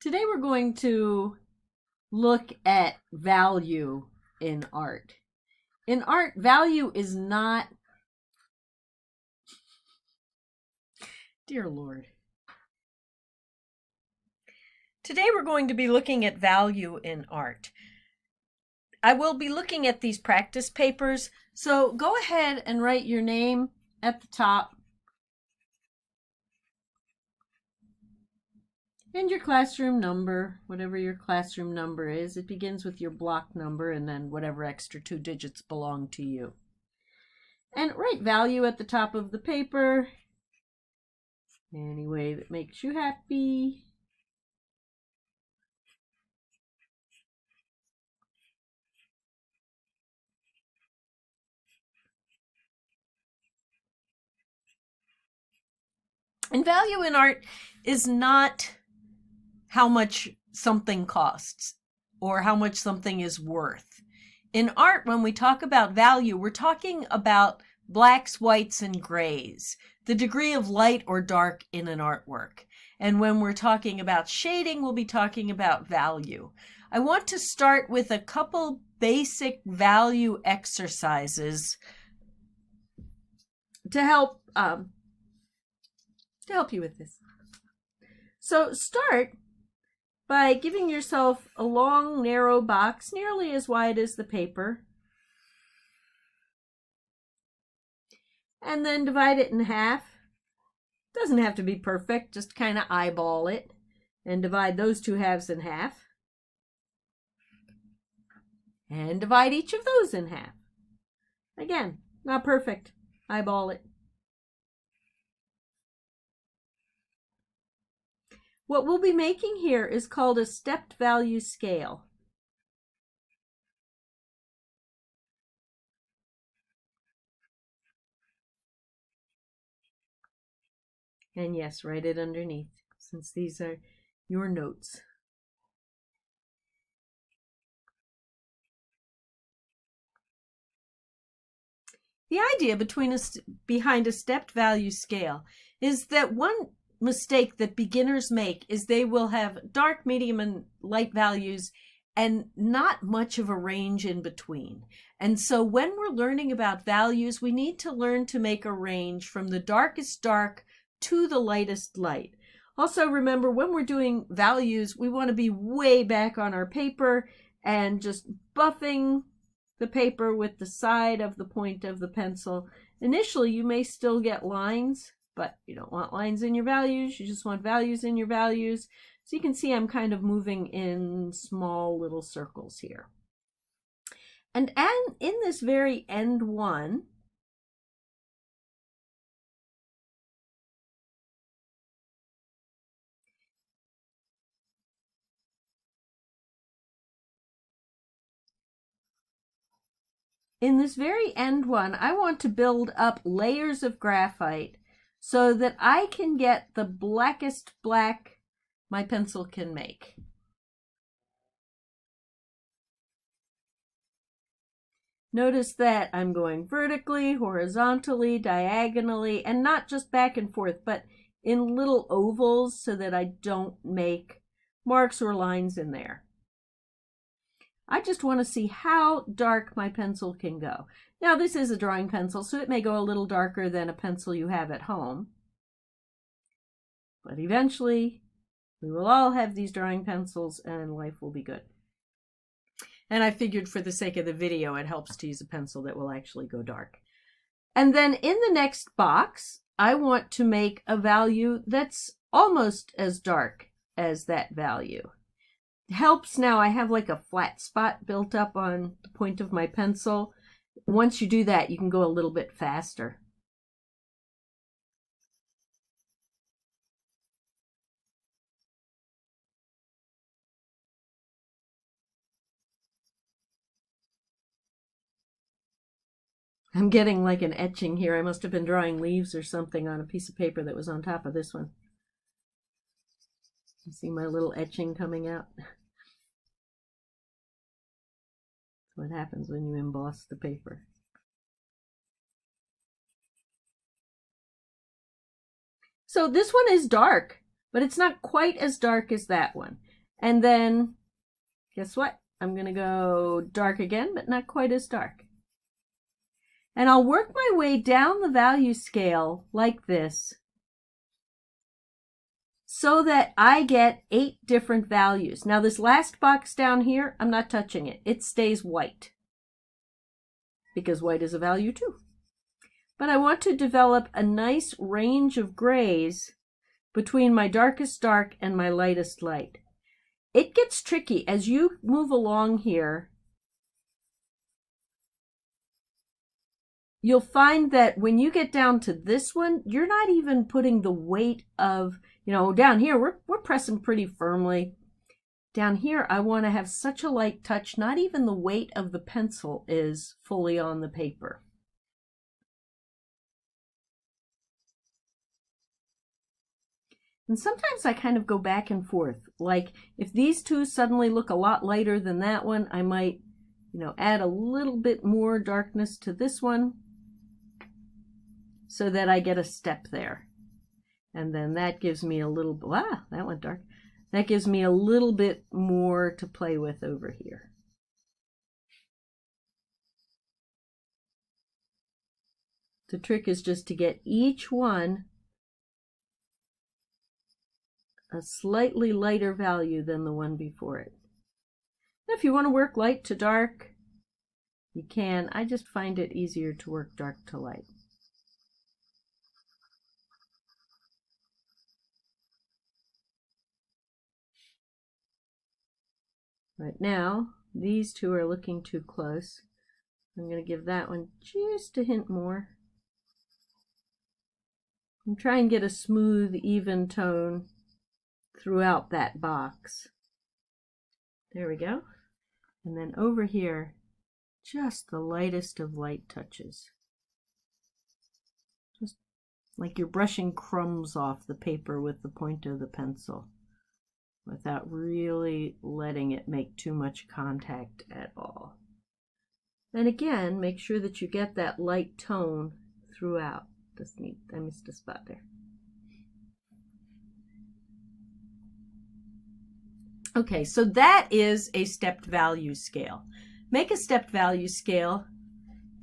Today we're going to look at value in art. In art, value is not, dear Lord. Today we're going to be looking at value in art. I will be looking at these practice papers, so go ahead and write your name at the top and your classroom number, whatever your classroom number is. It begins with your block number and then whatever extra 2 digits belong to you. And write value at the top of the paper any way that makes you happy. And value in art is not how much something costs or how much something is worth. In art, when we talk about value, we're talking about blacks, whites, and grays, the degree of light or dark in an artwork. And when we're talking about shading, we'll be talking about value. I want to start with a couple basic value exercises to help you with this. So start by giving yourself a long, narrow box, nearly as wide as the paper. And then divide it in half. Doesn't have to be perfect, just kind of eyeball it. And divide those 2 halves in half. And divide each of those in half. Again, not perfect. Eyeball it. What we'll be making here is called a stepped value scale. And yes, write it underneath, since these are your notes. The idea behind a stepped value scale is that one mistake that beginners make is they will have dark, medium, and light values and not much of a range in between. And so when we're learning about values, we need to learn to make a range from the darkest dark to the lightest light. Also remember, when we're doing values, we want to be way back on our paper and just buffing the paper with the side of the point of the pencil. Initially, you may still get lines, but you don't want lines in your values. You just want values in your values. So you can see I'm kind of moving in small little circles here. And in this very end one, I want to build up layers of graphite so that I can get the blackest black my pencil can make. Notice that I'm going vertically, horizontally, diagonally, and not just back and forth, but in little ovals so that I don't make marks or lines in there. I just want to see how dark my pencil can go. Now, this is a drawing pencil, so it may go a little darker than a pencil you have at home. But eventually, we will all have these drawing pencils and life will be good. And I figured for the sake of the video, it helps to use a pencil that will actually go dark. And then in the next box, I want to make a value that's almost as dark as that value. It helps now I have like a flat spot built up on the point of my pencil. Once you do that, you can go a little bit faster. I'm getting like an etching here. I must have been drawing leaves or something on a piece of paper that was on top of this one. You see my little etching coming out? That's what happens when you emboss the paper. So this one is dark, but it's not quite as dark as that one. And then, guess what? I'm going to go dark again, but not quite as dark. And I'll work my way down the value scale like this so that I get 8 different values. Now this last box down here, I'm not touching it. It stays white because white is a value too. But I want to develop a nice range of grays between my darkest dark and my lightest light. It gets tricky as you move along here. You'll find that when you get down to this one, you're not even putting the weight of, down here, we're pressing pretty firmly. Down here, I want to have such a light touch, not even the weight of the pencil is fully on the paper. And sometimes I kind of go back and forth. Like if these two suddenly look a lot lighter than that one, I might, add a little bit more darkness to this one so that I get a step there. And then that gives me a little, that went dark. That gives me a little bit more to play with over here. The trick is just to get each one a slightly lighter value than the one before it. Now, if you want to work light to dark, you can. I just find it easier to work dark to light. Right now, these two are looking too close. I'm going to give that one just a hint more. And try and get a smooth, even tone throughout that box. There we go. And then over here, just the lightest of light touches. Just like you're brushing crumbs off the paper with the point of the pencil, without really letting it make too much contact at all. And again, make sure that you get that light tone throughout. I missed a spot there. Okay, so that is a stepped value scale. Make a stepped value scale,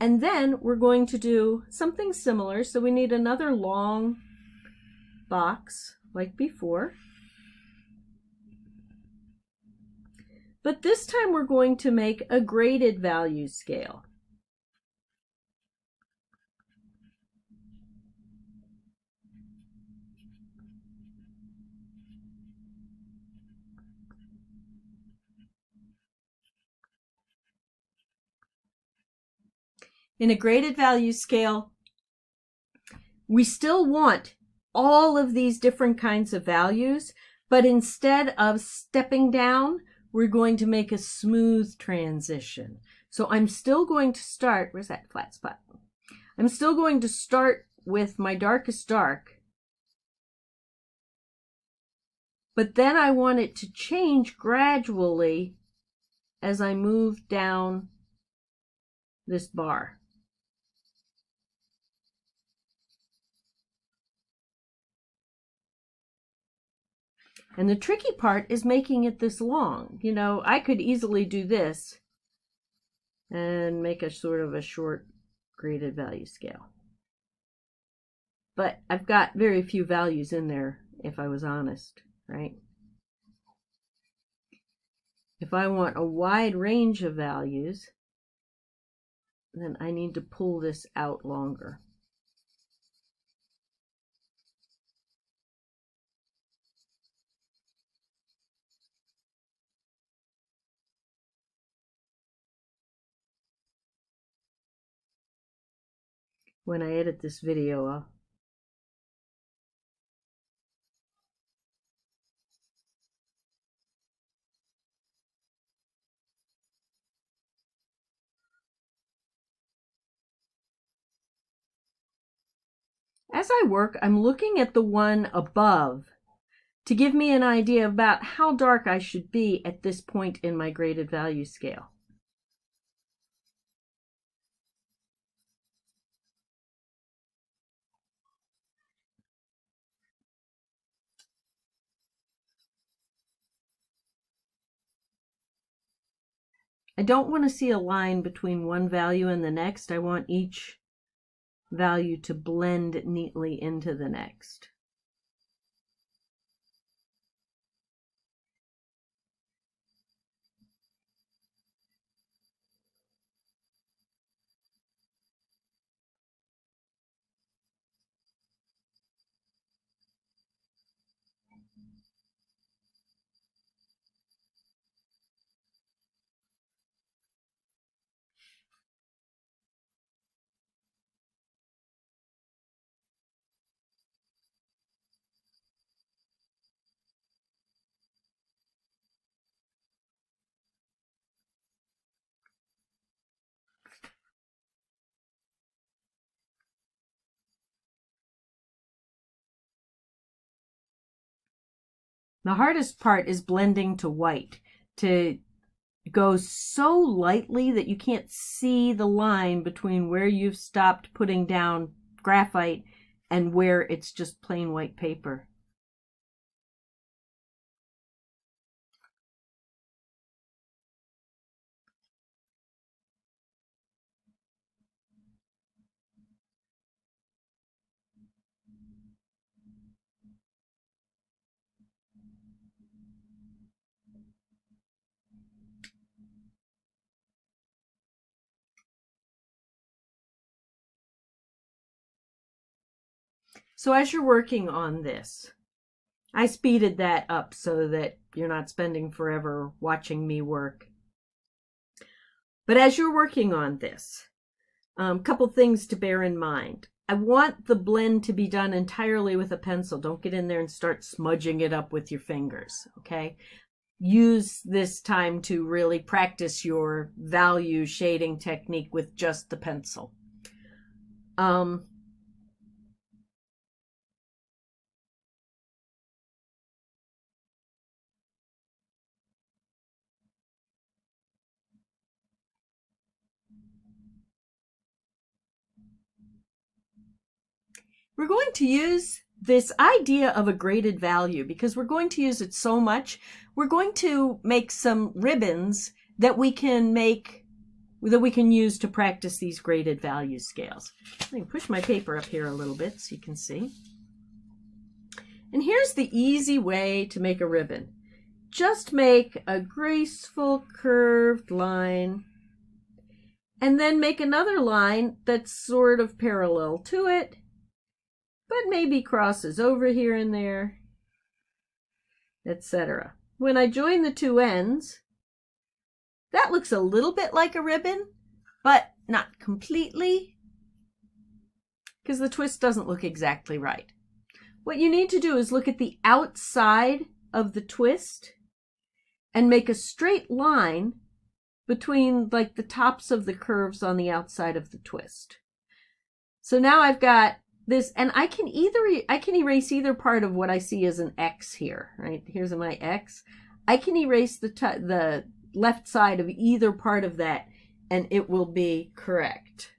and then we're going to do something similar. So we need another long box like before. But this time we're going to make a graded value scale. In a graded value scale, we still want all of these different kinds of values, but instead of stepping down, we're going to make a smooth transition. So I'm still going to start, where's that flat spot? I'm still going to start with my darkest dark, but then I want it to change gradually as I move down this bar. And the tricky part is making it this long. I could easily do this and make a sort of a short graded value scale. But I've got very few values in there, if I was honest, right? If I want a wide range of values, then I need to pull this out longer. When I edit this video, as I work, I'm looking at the one above to give me an idea about how dark I should be at this point in my graded value scale. I don't want to see a line between one value and the next. I want each value to blend neatly into the next. The hardest part is blending to white, to go so lightly that you can't see the line between where you've stopped putting down graphite and where it's just plain white paper. So as you're working on this, I speeded that up so that you're not spending forever watching me work. But as you're working on this, couple things to bear in mind. I want the blend to be done entirely with a pencil. Don't get in there and start smudging it up with your fingers, okay? Use this time to really practice your value shading technique with just the pencil. We're going to use this idea of a graded value because we're going to use it so much. We're going to make some ribbons that we can use to practice these graded value scales. I can push my paper up here a little bit so you can see. And here's the easy way to make a ribbon. Just make a graceful curved line and then make another line that's sort of parallel to it, but maybe crosses over here and there, etc. When I join the two ends, that looks a little bit like a ribbon, but not completely, because the twist doesn't look exactly right. What you need to do is look at the outside of the twist and make a straight line between like the tops of the curves on the outside of the twist. So now I've got this, and I can erase either part of what I see as an X here, right? Here's my X. I can erase the left side of either part of that, and it will be correct.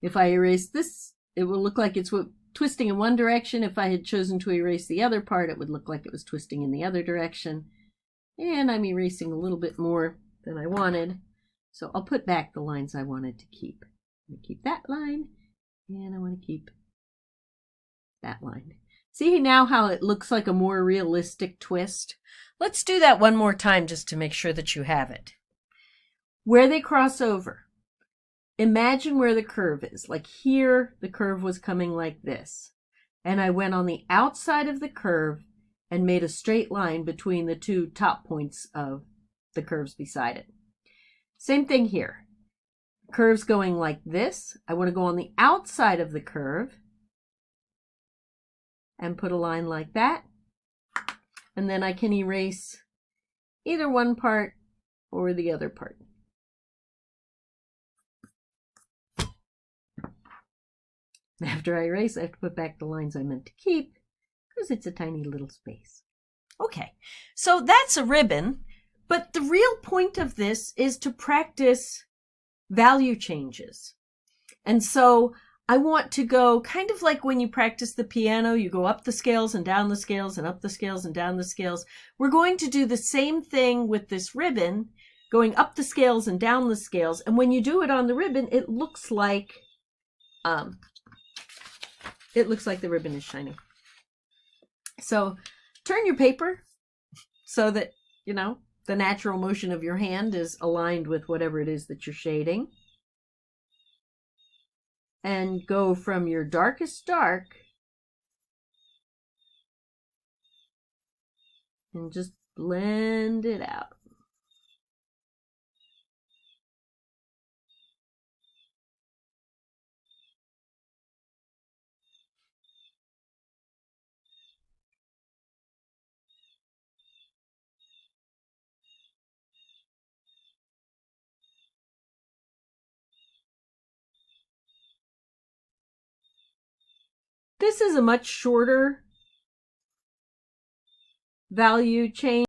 If I erase this, it will look like it's twisting in one direction. If I had chosen to erase the other part, it would look like it was twisting in the other direction. And I'm erasing a little bit more than I wanted. So I'll put back the lines I wanted to keep. I'm going to keep that line, and I want to keep that line. See now how it looks like a more realistic twist? Let's do that one more time just to make sure that you have it. Where they cross over, imagine where the curve is. Like here, the curve was coming like this. And I went on the outside of the curve and made a straight line between the two top points of the curves beside it. Same thing here. Curve's going like this. I want to go on the outside of the curve and put a line like that. And then I can erase either one part or the other part. After I erase, I have to put back the lines I meant to keep because it's a tiny little space. Okay, so that's a ribbon, but the real point of this is to practice value changes. And so I want to go kind of like when you practice the piano, you go up the scales and down the scales and up the scales and down the scales. We're going to do the same thing with this ribbon, going up the scales and down the scales. And when you do it on the ribbon, it looks like the ribbon is shining. So turn your paper so that, you know, the natural motion of your hand is aligned with whatever it is that you're shading. And go from your darkest dark and just blend it out. This is a much shorter value change.